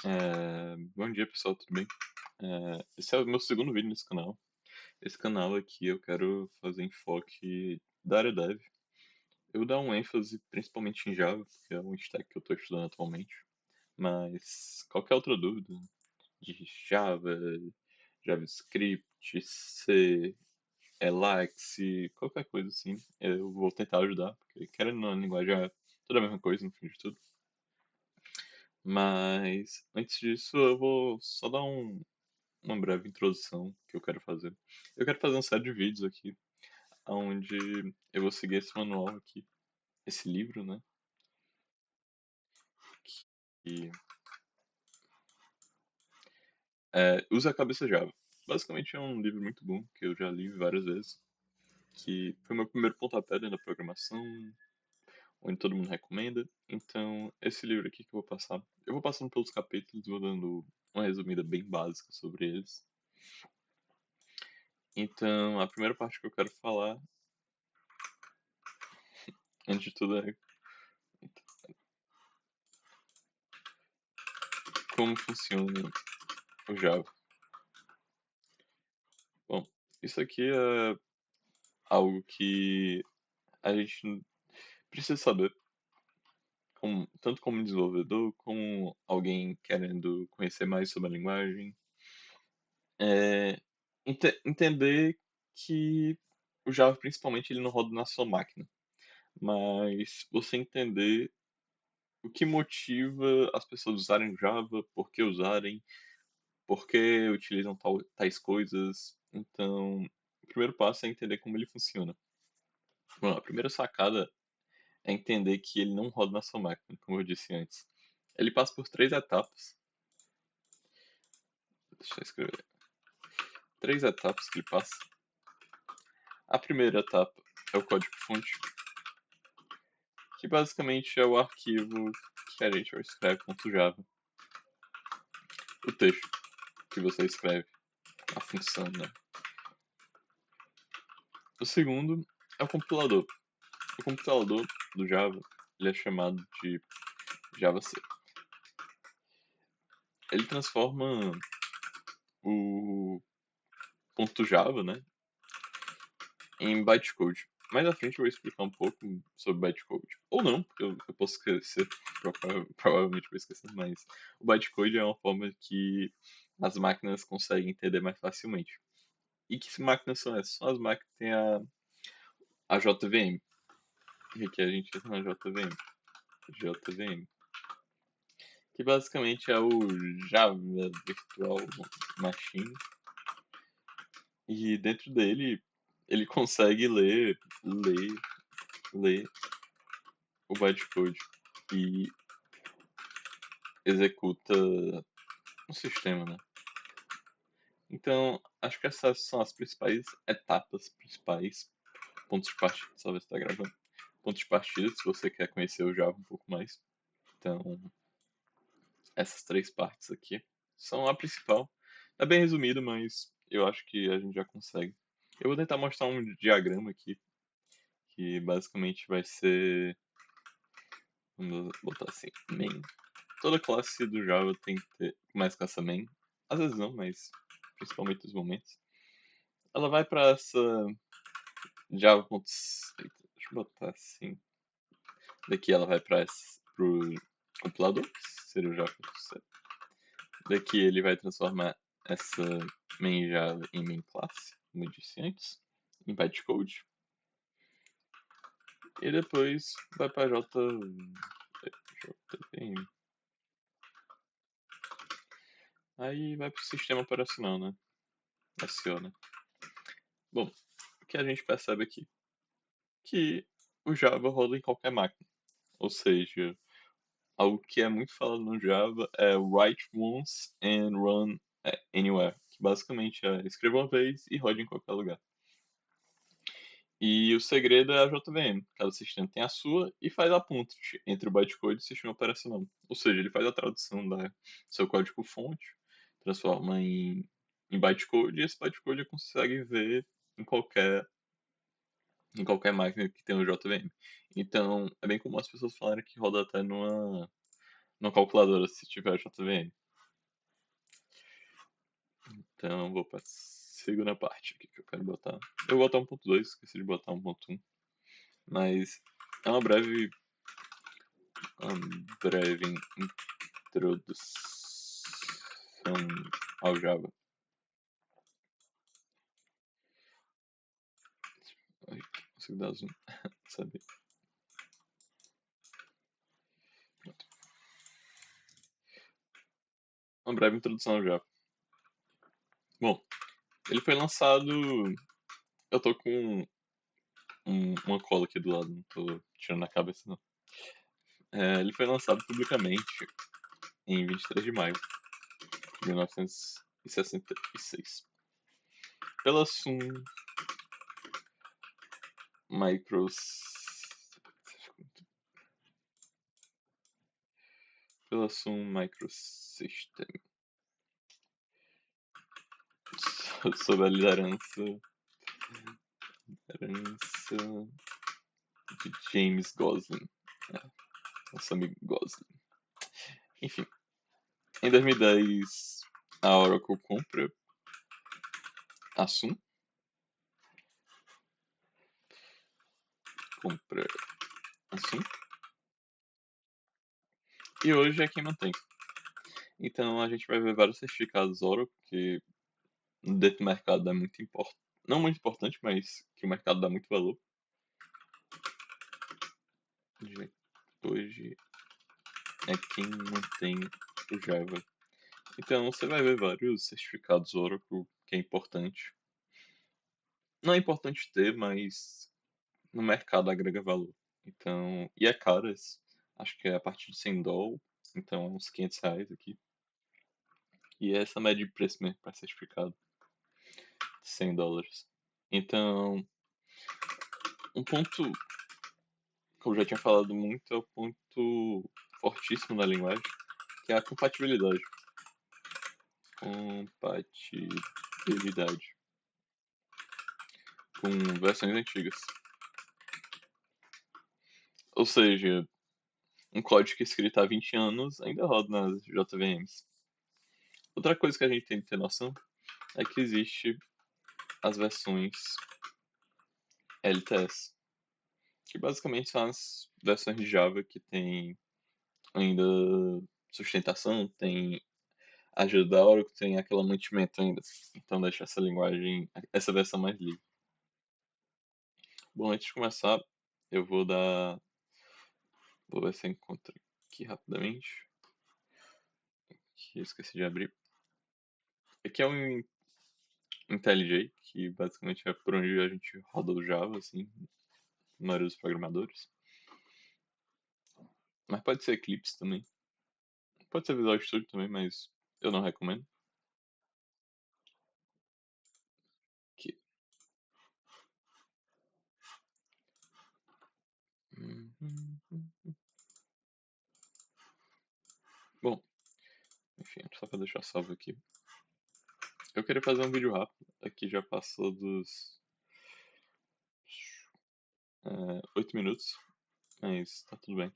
Bom dia, pessoal, tudo bem? Esse é o meu segundo vídeo nesse canal. Esse canal aqui eu quero fazer enfoque da área dev. Eu vou dar um ênfase principalmente em Java, porque é um stack que eu estou estudando atualmente. Mas qualquer outra dúvida de Java, JavaScript, C, Elax, qualquer coisa assim, eu vou tentar ajudar, porque querendo ou não, a linguagem é toda a mesma coisa no fim de tudo. Mas antes disso, eu vou só dar uma breve introdução que eu quero fazer. Eu quero fazer uma série de vídeos aqui, onde eu vou seguir esse manual aqui, esse livro, né? Que Usa a Cabeça Java. Basicamente é um livro muito bom, que eu já li várias vezes, que foi o meu primeiro pontapé dentro da programação, onde todo mundo recomenda. Então, esse livro aqui que eu vou passar, eu vou passando pelos capítulos, vou dando uma resumida bem básica sobre eles. Então, a primeira parte que eu quero falar, antes de tudo, é como funciona o Java. Bom, isso aqui é algo que a gente precisa saber, tanto como desenvolvedor, como alguém querendo conhecer mais sobre a linguagem. É, entender que o Java, principalmente, ele não roda na sua máquina, mas você entender o que motiva as pessoas usarem o Java, por que usarem, por que utilizam tais coisas. Então, o primeiro passo é entender como ele funciona. Bom, a primeira sacada é entender que ele não roda na sua máquina, como eu disse antes. Ele passa por três etapas. Deixa eu escrever. Três etapas que ele passa. A primeira etapa é o código-fonte, que basicamente é o arquivo que a gente escreve .java. O texto que você escreve, a função, né? O segundo é o compilador. O compilador do Java, ele é chamado de JavaC. Ele transforma o .java, né, em bytecode. Mais à frente eu vou explicar um pouco sobre bytecode. Ou não, porque eu posso esquecer, provavelmente vou esquecer, mas o bytecode é uma forma que as máquinas conseguem entender mais facilmente. E que máquinas são essas? São as máquinas que têm a JVM. E aqui a gente entra na JVM. JVM. Que basicamente é o Java Virtual Machine. E dentro dele, ele consegue ler o bytecode e executa um sistema, né? Então, acho que essas são as principais etapas, principais pontos de partida. Só ver se está gravando. Pontos de partida, se você quer conhecer o Java um pouco mais. Então, essas três partes aqui são a principal. É bem resumido, mas eu acho que a gente já consegue. Eu vou tentar mostrar um diagrama aqui, que basicamente vai ser. Vamos botar assim, main. Toda classe do Java tem que ter mais com essa main. Às vezes não, mas principalmente nos momentos. Ela vai para essa Java. Deixa eu botar assim. Daqui ela vai para o compilador, que seria o Java.c. Daqui ele vai transformar essa main Java em main classe, como eu disse antes, em bytecode. E depois vai para JVM. Aí vai para o sistema operacional, né? SO, né? Bom, o que a gente percebe aqui? Que o Java roda em qualquer máquina. Ou seja, algo que é muito falado no Java é write once and run anywhere. Que basicamente é escreva uma vez e rode em qualquer lugar. E o segredo é a JVM. Cada sistema tem a sua e faz a ponte entre o bytecode e o sistema operacional. Ou seja, ele faz a tradução do seu código-fonte, transforma em bytecode e esse bytecode ele consegue ver em qualquer máquina que tem o JVM. Então, é bem comum as pessoas falarem que roda até numa calculadora se tiver JVM. Então vou para a segunda parte aqui que eu quero botar. Eu vou botar 1.2, esqueci de botar 1.1. Mas é uma breve introdução ao Java. Ai, consigo dar zoom, sabe? Uma breve introdução ao Java. Bom, ele foi lançado. Eu tô com uma cola aqui do lado, não tô tirando a cabeça não. Ele foi lançado publicamente em 23 de maio de 1966 pela Sun Micros... pela Sun Microsystem, sob a liderança de James Gosling, nosso amigo Gosling. Enfim, em 2010 a Oracle compra a Sun, e hoje é quem mantém. Então a gente vai ver vários certificados Oracle que dentro do mercado é muito importante, não muito importante, mas que o mercado dá muito valor. Hoje é quem mantém o Java. Então você vai ver vários certificados Oracle que é importante. Não é importante ter, mas no mercado agrega valor. Então, e é caras, acho que é a partir de $100, então é uns R$ 500 aqui. E é essa média de preço mesmo para certificado, $100. Então, um ponto que eu já tinha falado muito é o ponto fortíssimo da linguagem, que é a compatibilidade. Compatibilidade com versões antigas. Ou seja, um código escrito há 20 anos ainda roda nas JVMs. Outra coisa que a gente tem que ter noção é que existe as versões LTS, que basicamente são as versões de Java que tem ainda sustentação, tem ajuda da Oracle, tem aquele mantimento ainda. Então deixa essa linguagem, essa versão mais livre. Bom, antes de começar, eu vou dar. Vou ver se eu encontro aqui rapidamente. Que eu esqueci de abrir. Aqui é um IntelliJ, que basicamente é por onde a gente roda o Java, assim, a maioria dos programadores. Mas pode ser Eclipse também. Pode ser Visual Studio também, mas eu não recomendo. Aqui. Bom, enfim, só para deixar salvo aqui. Eu queria fazer um vídeo rápido. Aqui já passou dos 8 minutos, mas tá tudo bem.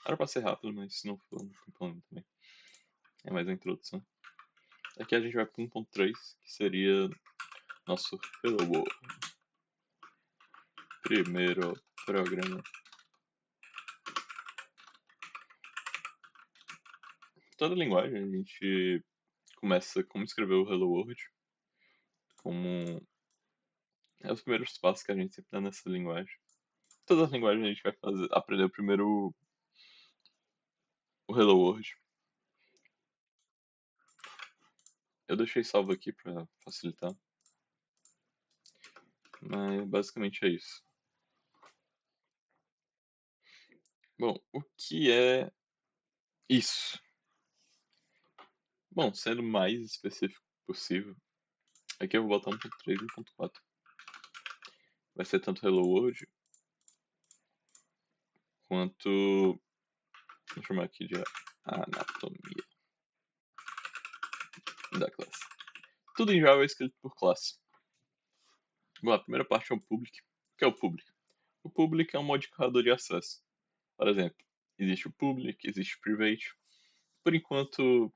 Era pra ser rápido, mas se não for, não tem problema também. É mais a introdução. Aqui a gente vai para 1.3, que seria nosso Hello World. Primeiro programa. Toda linguagem a gente começa como escrever o Hello World, como é os primeiros passos que a gente sempre dá nessa linguagem. Todas as linguagens a gente vai aprender primeiro o Hello World. Eu deixei salvo aqui para facilitar, mas basicamente é isso. Bom, o que é isso? Bom, sendo o mais específico possível, aqui eu vou botar 1.3 e 1.4. Vai ser tanto Hello World quanto. Vou chamar aqui de anatomia da classe. Tudo em Java é escrito por classe. Bom, a primeira parte é o public. O que é o public? O public é um modificador de acesso. Por exemplo, existe o public, existe o private. Por enquanto,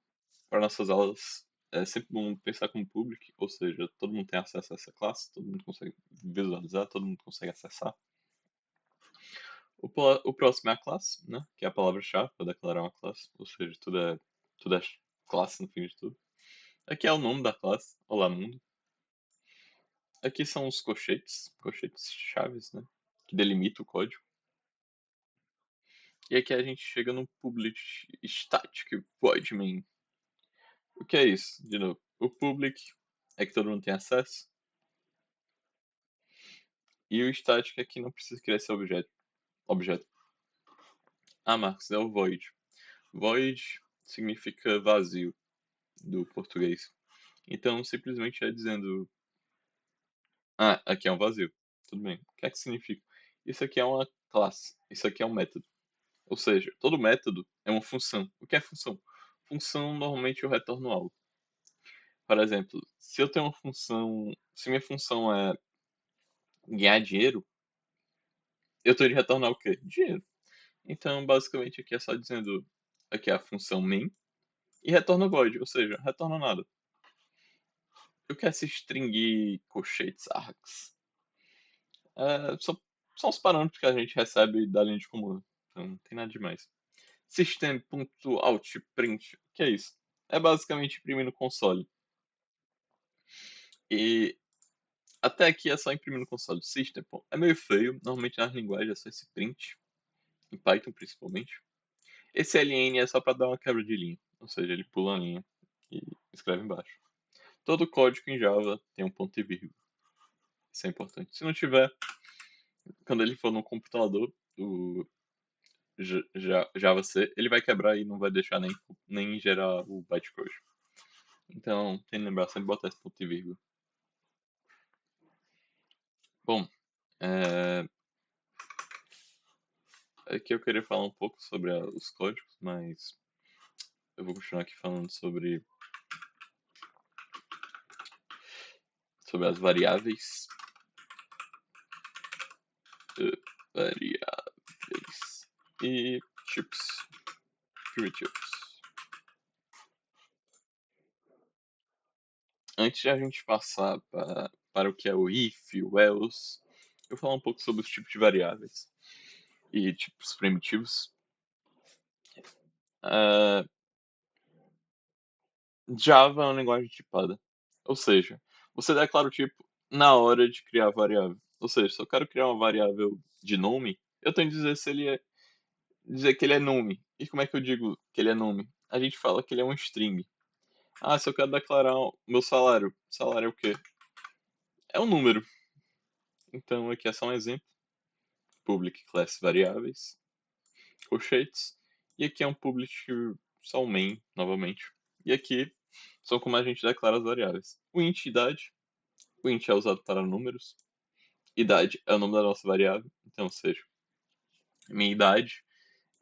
para nossas aulas, é sempre bom pensar como public, ou seja, todo mundo tem acesso a essa classe, todo mundo consegue visualizar, todo mundo consegue acessar. O próximo é a classe, né? Que é a palavra-chave para declarar uma classe, ou seja, tudo é classe no fim de tudo. Aqui é o nome da classe, Olá Mundo. Aqui são os colchetes chaves, né? Que delimitam o código. E aqui a gente chega no public static void main. O que é isso? De novo, o public é que todo mundo tem acesso. E o static é que não precisa criar esse objeto. Ah, Marcos, é o void. Void significa vazio do português. Então, simplesmente é dizendo: ah, aqui é um vazio. Tudo bem. O que é que significa? Isso aqui é uma classe. Isso aqui é um método. Ou seja, todo método é uma função. O que é função? Função, normalmente eu retorno algo. Por exemplo, se eu tenho uma função, se minha função é ganhar dinheiro, eu tenho de retornar o quê? Dinheiro. Então, basicamente, aqui é só dizendo, aqui é a função main e retorna void, ou seja, retorna nada. Eu quero esse string colchetes args. São os parâmetros que a gente recebe da linha de comando. Então, não tem nada demais. System.out.print, o que é isso? É basicamente imprimir no console. E até aqui é só imprimir no console. System, pô, é meio feio. Normalmente nas linguagens é só esse print. Em Python, principalmente. Esse ln é só para dar uma quebra de linha. Ou seja, ele pula a linha e escreve embaixo. Todo código em Java tem um ponto e vírgula. Isso é importante. Se não tiver, quando ele for no computador, o Java C, ele vai quebrar e não vai deixar nem gerar o bytecode. Então, tem que lembrar sempre botar esse ponto e vírgula. Bom, é... aqui eu queria falar um pouco sobre os códigos, mas eu vou continuar aqui falando sobre as variáveis. Variáveis e types primitivos. Antes de a gente passar para o que é o if, o else, eu vou falar um pouco sobre os tipos de variáveis e tipos primitivos. Uh, Java é uma linguagem tipada. Ou seja, você declara o tipo na hora de criar a variável. Ou seja, se eu quero criar uma variável de nome, eu tenho que dizer se ele é dizer que ele é nome. E como é que eu digo que ele é nome? A gente fala que ele é um string. Ah, se eu quero declarar o meu salário. Salário é o quê? É um número. Então aqui é só um exemplo. Public class variáveis, colchetes. E aqui é um public só um main, novamente. E aqui são como a gente declara as variáveis. O int idade. O int é usado para números. Idade é o nome da nossa variável. Então, ou seja, minha idade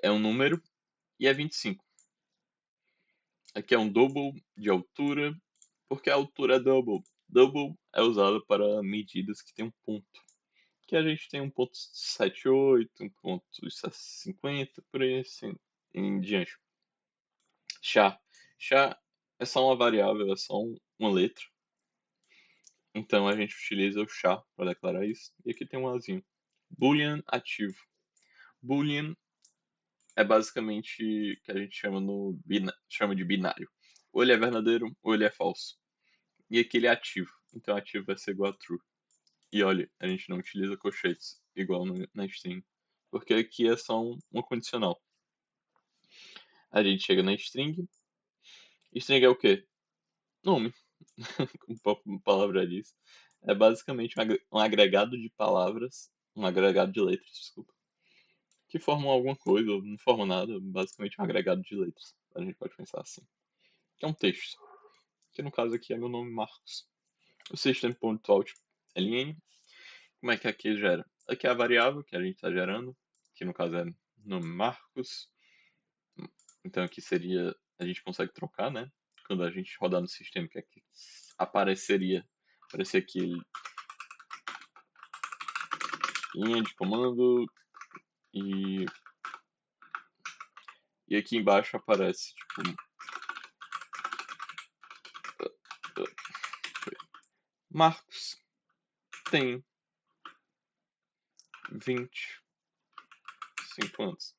é um número e é 25. Aqui é um double de altura, porque a altura é double. Double é usado para medidas que tem um ponto. Que a gente tem 1.78, 1.50, por aí assim, em diante. Chá. Chá é só uma variável, é só uma letra. Então a gente utiliza o chá para declarar isso. E aqui tem um azinho. Boolean ativo. Boolean é basicamente o que a gente chama de binário. Ou ele é verdadeiro ou ele é falso. E aqui ele é ativo. Então ativo vai ser igual a true. E olha, a gente não utiliza colchetes igual na string. Porque aqui é só uma condicional. A gente chega na string. String é o quê? Nome. Como a própria palavra diz. É basicamente um agregado de palavras. Um agregado de letras, desculpa. Que formam alguma coisa, ou não formam nada. Basicamente um agregado de letras. A gente pode pensar assim. Que é um texto. Que no caso aqui é meu nome Marcos. O system.out.ln. Como é que aqui gera? Aqui é a variável que a gente está gerando. Que no caso é nome Marcos. Então aqui seria, a gente consegue trocar, né? Quando a gente rodar no sistema, que aqui aparecer aqui linha de comando e aqui embaixo aparece tipo Marcos tem 25 anos,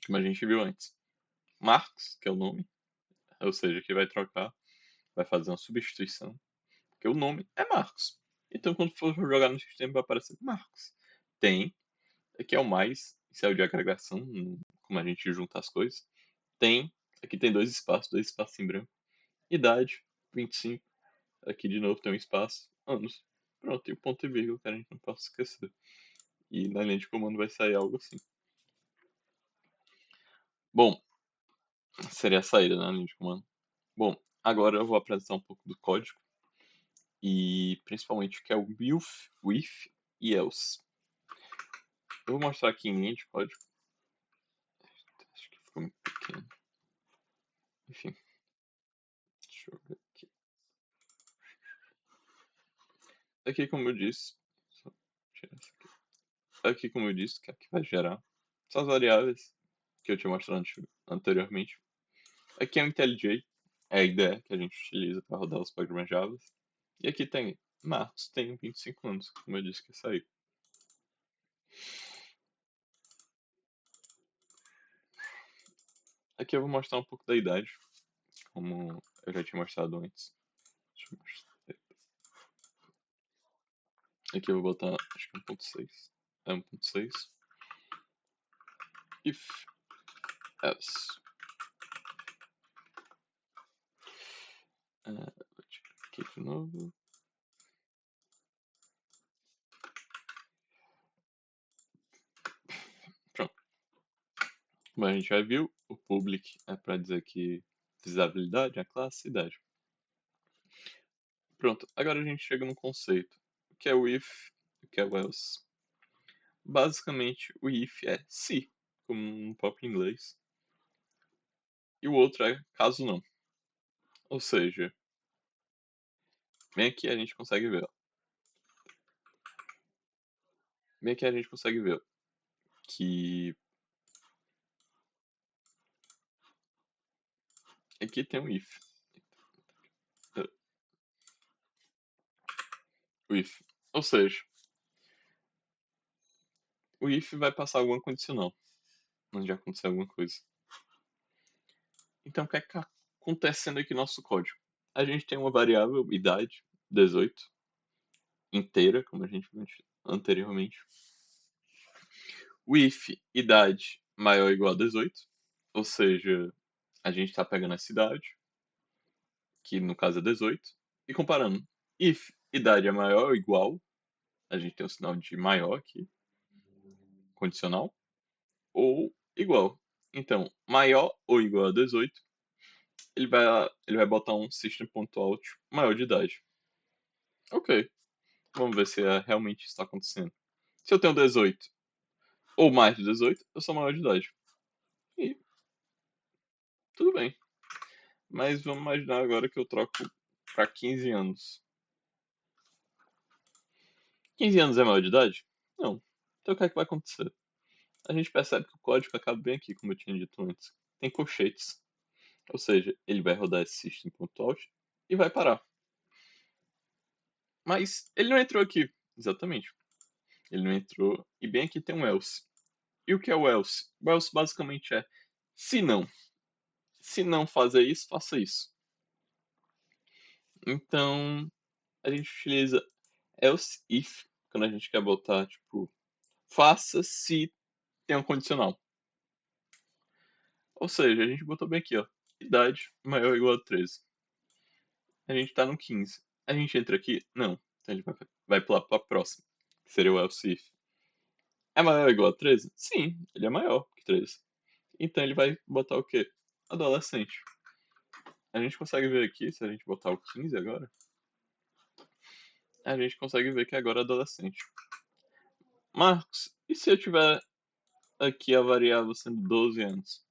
como a gente viu antes. Marcos, que é o nome, ou seja, que vai trocar, vai fazer uma substituição, porque o nome é Marcos. Então, quando for jogar no sistema, vai aparecer Marcos. Tem, aqui é o mais, isso é o de agregação, como a gente junta as coisas. Tem, aqui tem dois espaços em branco. Idade, 25. Aqui de novo tem um espaço, anos. Pronto, e o ponto e vírgula que a gente não pode esquecer. E na linha de comando vai sair algo assim. Bom, seria a saída na linha de comando. Bom, agora eu vou apresentar um pouco do código e principalmente o que é o with e else. Eu vou mostrar aqui em linha de código. Acho que ficou muito pequeno. Enfim, deixa eu ver aqui. Aqui, como eu disse, só tirar isso aqui. Aqui, como eu disse, que é que vai gerar são as variáveis que eu tinha mostrado anteriormente. Aqui é o IntelliJ, é a ideia que a gente utiliza para rodar os programas Java. E aqui tem Marcos, tem 25 anos, como eu disse que ia sair. Aqui eu vou mostrar um pouco da idade, como eu já tinha mostrado antes. Deixa eu mostrar. Aqui eu vou botar, acho que 1.6. É 1.6. If else. Vou tirar aqui de novo. Pronto. Como a gente já viu, o public é para dizer que visibilidade, a classe, idade. Pronto, agora a gente chega no conceito. O que é o if, o que é o else. Basicamente, o if é se, como no próprio inglês. E o outro é caso não. Ou seja, bem aqui a gente consegue ver. Ó. Bem aqui a gente consegue ver ó, que aqui tem um if. O if. Ou seja, o if vai passar alguma condicional. Onde já aconteceu alguma coisa. Então, o que é que está acontecendo aqui no nosso código? A gente tem uma variável, idade, 18, inteira, como a gente viu anteriormente. O if, idade, maior ou igual a 18. Ou seja, a gente está pegando essa idade, que no caso é 18, e comparando. If, idade é maior ou igual, a gente tem o sinal de maior aqui, condicional, ou igual. Então, maior ou igual a 18, ele vai botar um system.out maior de idade. Ok, vamos ver se realmente está acontecendo. Se eu tenho 18 ou mais de 18, eu sou maior de idade. E tudo bem. Mas vamos imaginar agora que eu troco para 15 anos. 15 anos é maior de idade? Não. Então o que é que vai acontecer? A gente percebe que o código acaba bem aqui, como eu tinha dito antes. Tem colchetes. Ou seja, ele vai rodar esse system.out e vai parar. Mas ele não entrou aqui. Exatamente. Ele não entrou. E bem aqui tem um else. E o que é o else? O else basicamente é se não. Se não fazer isso, faça isso. Então, a gente utiliza else if quando a gente quer botar, tipo, faça se tem um condicional. Ou seja, a gente botou bem aqui, ó, idade maior ou igual a 13. A gente tá no 15. A gente entra aqui? Não. Então ele vai pular pra próxima, que seria o else if. É maior ou igual a 13? Sim, ele é maior que 13. Então ele vai botar o quê? Adolescente. A gente consegue ver aqui, se a gente botar o 15 agora, a gente consegue ver que agora é adolescente. Marcos, e se eu tiver aqui a variável sendo 12 anos?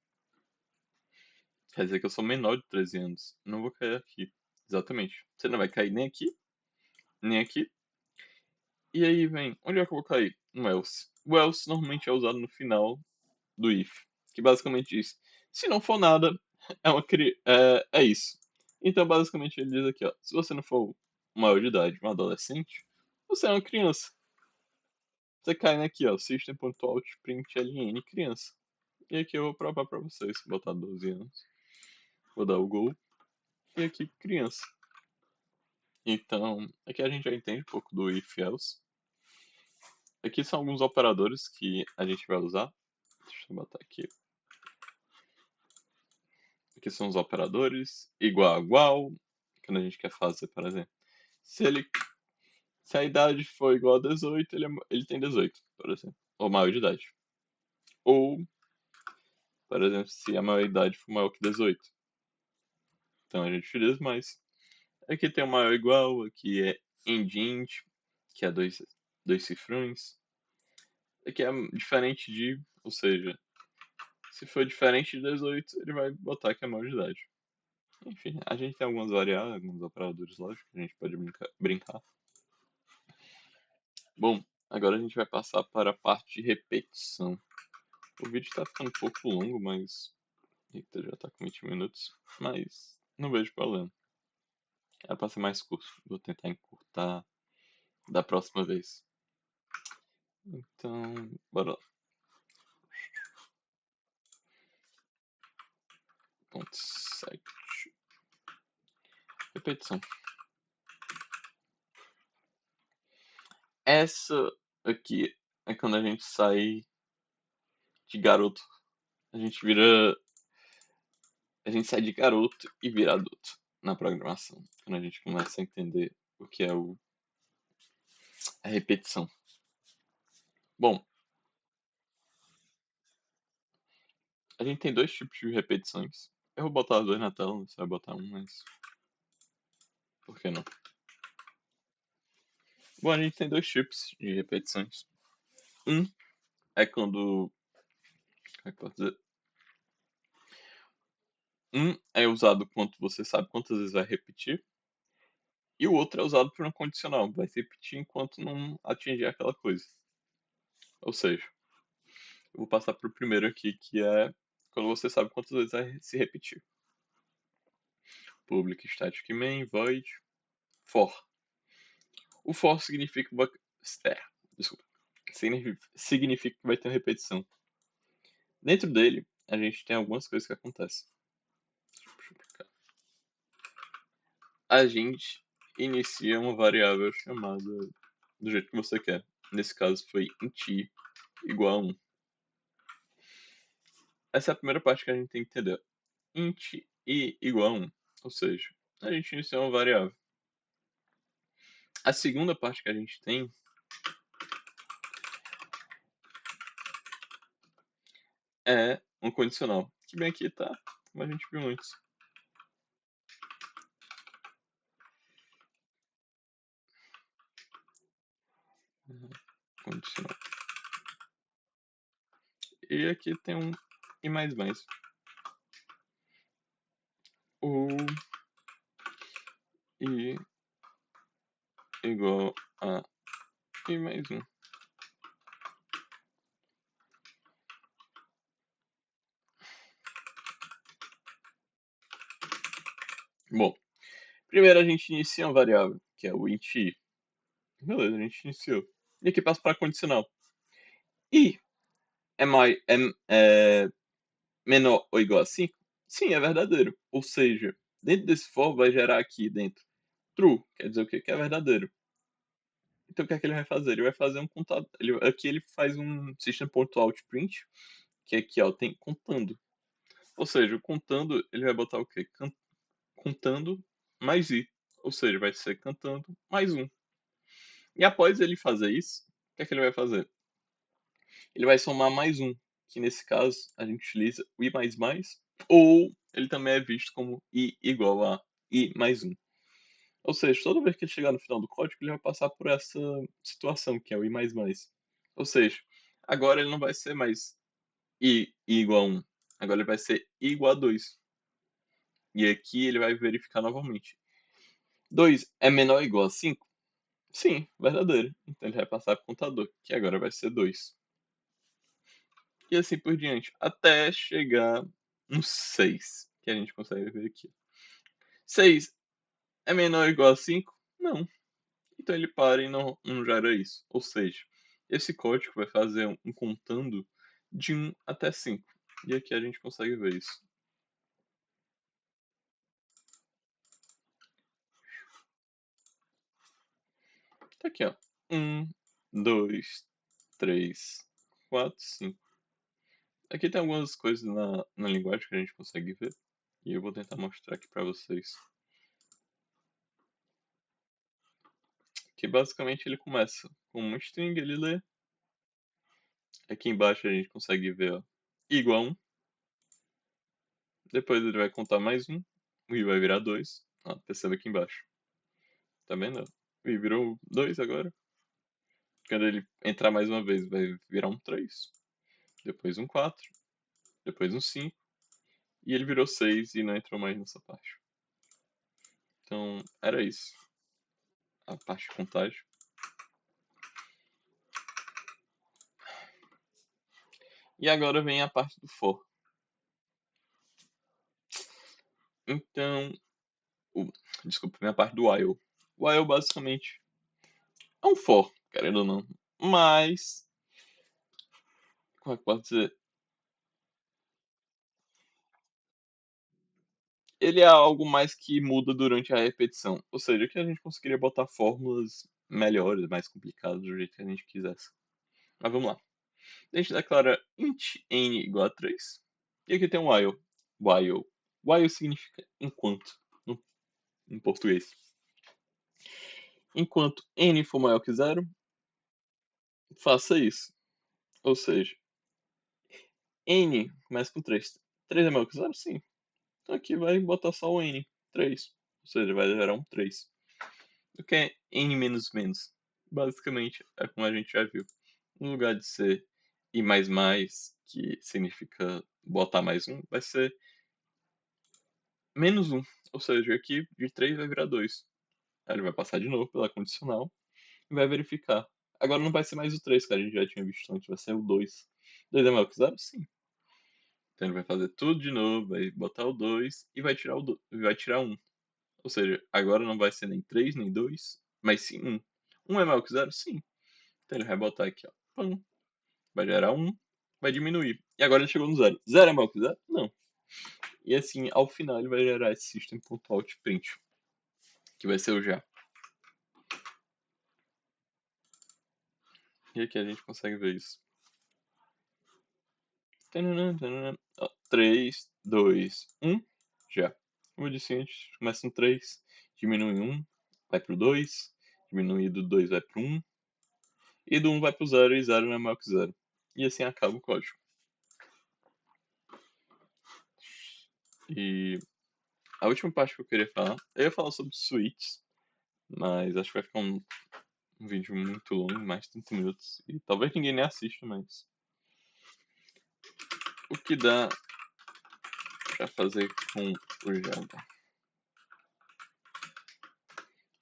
Quer dizer que eu sou menor de 13 anos. Não vou cair aqui. Exatamente. Você não vai cair nem aqui, nem aqui. E aí vem, onde é que eu vou cair? No else. O else normalmente é usado no final do if, que basicamente diz, se não for nada, é isso. Então basicamente ele diz aqui, ó, se você não for maior de idade, um adolescente, você é uma criança. Você cai aqui, ó, system.out.println criança. E aqui eu vou provar pra vocês, botar 12 anos. Vou dar o gol. E aqui criança. Então, aqui a gente já entende um pouco do if else. Aqui são alguns operadores que a gente vai usar. Deixa eu botar aqui. Aqui são os operadores. Igual a igual. Quando a gente quer fazer, por exemplo. Se a idade for igual a 18, ele tem 18, por exemplo. Ou maior de idade. Ou, por exemplo, se a maior idade for maior que 18. Então a gente utiliza mais. Aqui tem o maior ou igual. Aqui é indint, que é dois cifrões. Aqui é diferente de, ou seja, se for diferente de 18, ele vai botar que é maior de idade. Enfim, a gente tem algumas variáveis, alguns operadores, lógico, que a gente pode brincar. Bom, agora a gente vai passar para a parte de repetição. O vídeo está ficando um pouco longo, mas. Eita, já está com 20 minutos. Mas não vejo problema. É para ser mais curto. Vou tentar encurtar da próxima vez. Então, bora lá. Ponto 7. Repetição. Essa aqui é quando a gente sai de garoto. A gente vira. A gente sai de garoto e vira adulto na programação. Quando a gente começa a entender o que é a repetição. Bom, a gente tem dois tipos de repetições. Eu vou botar os dois na tela, você vai botar um, mas. Por que não? Bom, a gente tem dois tipos de repetições. Um é quando. Como é que eu posso dizer? Um é usado quando você sabe quantas vezes vai repetir. E o outro é usado por um condicional. Vai se repetir enquanto não atingir aquela coisa. Ou seja, eu vou passar para o primeiro aqui, que é quando você sabe quantas vezes vai se repetir. Public static main, void, for. O for significa, desculpa, significa que vai ter uma repetição. Dentro dele, a gente tem algumas coisas que acontecem. A gente inicia uma variável chamada do jeito que você quer. Nesse caso foi int i igual a 1. Essa é a primeira parte que a gente tem que entender. Int i igual a 1. Ou seja, a gente inicia uma variável. A segunda parte que a gente tem é um condicional. Que bem aqui tá, como a gente viu antes. Condicional. E aqui tem um e mais mais. O i igual a i mais 1. Bom, primeiro a gente inicia uma variável, que é o int i. Beleza, a gente iniciou. E aqui passa para condicional. I é menor ou igual a 5? Sim, é verdadeiro. Ou seja, dentro desse for vai gerar aqui dentro true, quer dizer o que é verdadeiro. Então o que é que ele vai fazer? Ele vai fazer um contador. Aqui ele faz um system.out.print, que aqui ó, tem contando. Ou seja, o contando, ele vai botar o quê? Contando mais i. Ou seja, vai ser cantando mais um. E após ele fazer isso, o que é que ele vai fazer? Ele vai somar mais um, que nesse caso a gente utiliza o i mais mais, ou ele também é visto como i igual a i mais um. Ou seja, toda vez que ele chegar no final do código, ele vai passar por essa situação, que é o i mais mais. Ou seja, agora ele não vai ser mais i igual a 1. Agora ele vai ser i igual a 2. E aqui ele vai verificar novamente. 2 é menor ou igual a 5? Sim, verdadeiro. Então ele vai passar para o contador, que agora vai ser 2. E assim por diante, até chegar no 6, que a gente consegue ver aqui. 6 é menor ou igual a 5? Não. Então ele para e não gera isso. Ou seja, esse código vai fazer um contando de 1 até 5. E aqui a gente consegue ver isso. Tá aqui, ó. 1, 2, 3, 4, 5. Aqui tem algumas coisas na linguagem que a gente consegue ver. E eu vou tentar mostrar aqui para vocês. Que basicamente ele começa com uma string, ele lê. Aqui embaixo a gente consegue ver, ó, igual a 1. Depois ele vai contar mais um. E vai virar 2. Ó, percebe aqui embaixo. Tá vendo? E virou 2 agora. Quando ele entrar mais uma vez, vai virar um 3. Depois um 4. Depois um 5. E ele virou 6 e não entrou mais nessa parte. Então, era isso. A parte de contagem. E agora vem a parte do for. Então, o, desculpa, vem a parte do while. O while basicamente é um for, querendo ou não. Mas, como é que pode dizer? Ele é algo mais que muda durante a repetição. Ou seja, que a gente conseguiria botar fórmulas melhores, mais complicadas, do jeito que a gente quisesse. Mas vamos lá. A gente declara int n igual a 3. E aqui tem um while. While. While significa enquanto, em português. Enquanto n for maior que zero, faça isso. Ou seja, n começa com 3. 3 é maior que zero? Sim. Então aqui vai botar só o n. 3. Ou seja, vai gerar um 3. O que é n menos menos? Basicamente, é como a gente já viu. No lugar de ser i mais mais, que significa botar mais um, vai ser menos um. Ou seja, aqui de 3 vai virar 2. Aí ele vai passar de novo pela condicional e vai verificar. Agora não vai ser mais o 3 que a gente já tinha visto antes, vai ser o 2. 2 é maior que 0? Sim. Então ele vai fazer tudo de novo, vai botar o 2 e vai tirar vai tirar 1. Ou seja, agora não vai ser nem 3 nem 2, mas sim 1. 1 é maior que 0? Sim. Então ele vai botar aqui, ó. Pum. Vai gerar 1, vai diminuir. E agora ele chegou no 0. 0 é maior que 0? Não. E assim, ao final ele vai gerar esse system.out.print, que vai ser o já. E aqui a gente consegue ver isso. 3, 2, 1, já. Como eu disse antes, começa no 3, diminui 1, vai pro 2, diminui do 2 vai pro 1, e do 1 vai pro 0 e 0 não é maior que 0. E assim acaba o código. E a última parte que eu queria falar, eu ia falar sobre suítes, mas acho que vai ficar um vídeo muito longo, mais de 30 minutos, e talvez ninguém nem assista, mas o que dá para fazer com o Java?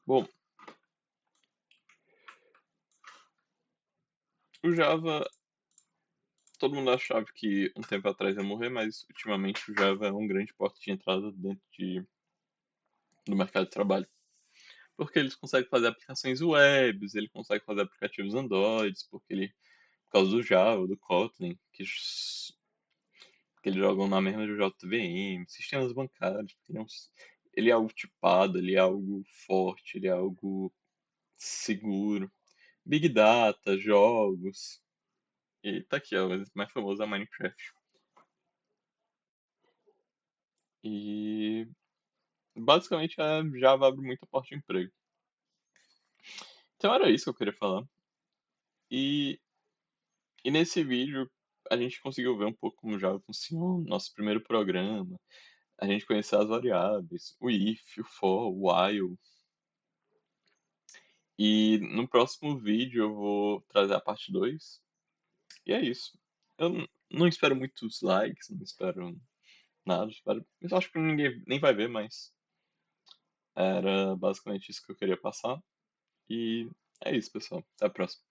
Bom, o Java, todo mundo achava que um tempo atrás ia morrer, mas ultimamente o Java é um grande porta de entrada dentro do mercado de trabalho. Porque eles conseguem fazer aplicações webs, ele consegue fazer aplicativos Androids, porque ele, por causa do Java, do Kotlin, que eles jogam na mesma do JVM, sistemas bancários, ele é algo tipado, ele é algo forte, ele é algo seguro. Big Data, jogos. E tá aqui, ó, o mais famoso é Minecraft. E basicamente a Java abre muita porta de emprego. Então era isso que eu queria falar. E, e nesse vídeo a gente conseguiu ver um pouco como o Java funciona, nosso primeiro programa, a gente conhecer as variáveis, o if, o for, o while. E no próximo vídeo eu vou trazer a parte 2. E é isso. Eu não espero muitos likes, não espero nada, espero. Eu acho que ninguém nem vai ver, mas era basicamente isso que eu queria passar. E é isso, pessoal. Até a próxima.